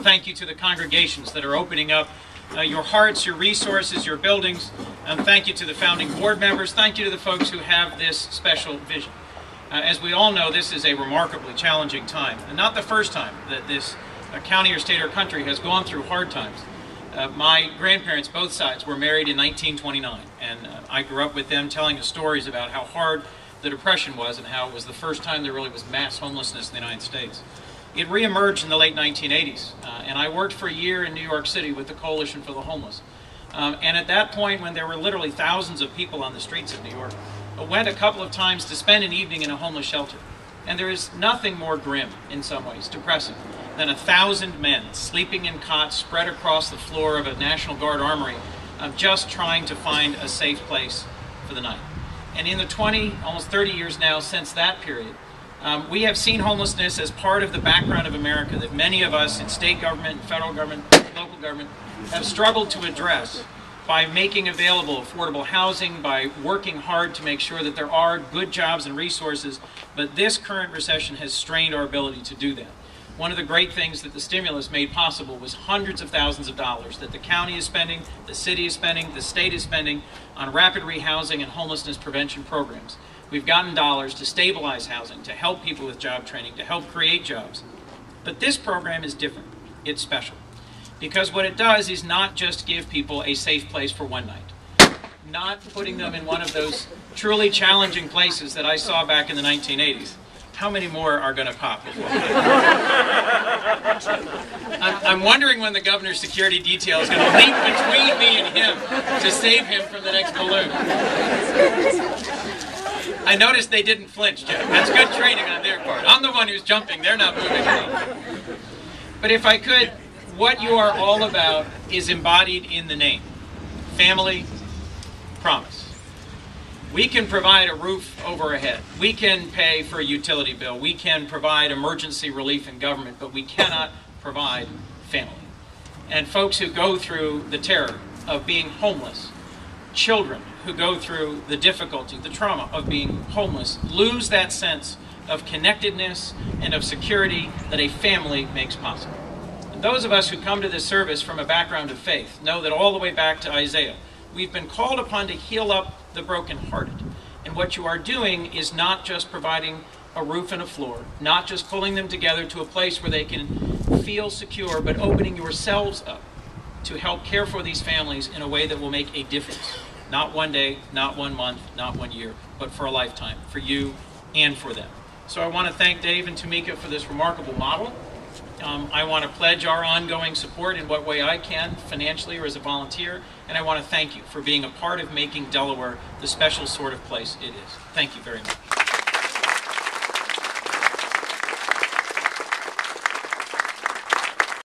thank you to the congregations that are opening up your hearts, your resources, your buildings. Thank you to the founding board members. Thank you to the folks who have this special vision. As we all know, this is a remarkably challenging time, and not the first time that this county or state or country has gone through hard times. My grandparents, both sides, were married in 1929, and I grew up with them telling us stories about how hard the Depression was and how it was the first time there really was mass homelessness in the United States. It reemerged in the late 1980s, and I worked for a year in New York City with the Coalition for the Homeless. And at that point, when there were literally thousands of people on the streets of New York, I went a couple of times to spend an evening in a homeless shelter. And there is nothing more grim, in some ways, depressing, than 1,000 men sleeping in cots spread across the floor of a National Guard armory, just trying to find a safe place for the night. And in the 20, almost 30 years now since that period, we have seen homelessness as part of the background of America that many of us in state government, federal government, local government have struggled to address by making available affordable housing, by working hard to make sure that there are good jobs and resources, but this current recession has strained our ability to do that. One of the great things that the stimulus made possible was hundreds of thousands of dollars that the county is spending, the city is spending, the state is spending on rapid rehousing and homelessness prevention programs. We've gotten dollars to stabilize housing, to help people with job training, to help create jobs. But this program is different. It's special. Because what it does is not just give people a safe place for one night, not putting them in one of those truly challenging places that I saw back in the 1980s. How many more are going to pop before I'm wondering when the governor's security detail is going to leap between me and him to save him from the next balloon. I noticed they didn't flinch, Jeff. That's good training on their part. I'm the one who's jumping. They're not moving. But if I could, what you are all about is embodied in the name. Family, promise. We can provide a roof over our head. We can pay for a utility bill. We can provide emergency relief in government, but we cannot provide family. And folks who go through the terror of being homeless, children who go through the difficulty, the trauma of being homeless, lose that sense of connectedness and of security that a family makes possible. And those of us who come to this service from a background of faith know that all the way back to Isaiah, we've been called upon to heal up the brokenhearted. And what you are doing is not just providing a roof and a floor, not just pulling them together to a place where they can feel secure, but opening yourselves up to help care for these families in a way that will make a difference. Not one day, not 1 month, not 1 year, but for a lifetime, for you and for them. So I want to thank Dave and Tamika for this remarkable model. I want to pledge our ongoing support in what way I can, financially or as a volunteer, and I want to thank you for being a part of making Delaware the special sort of place it is. Thank you very much.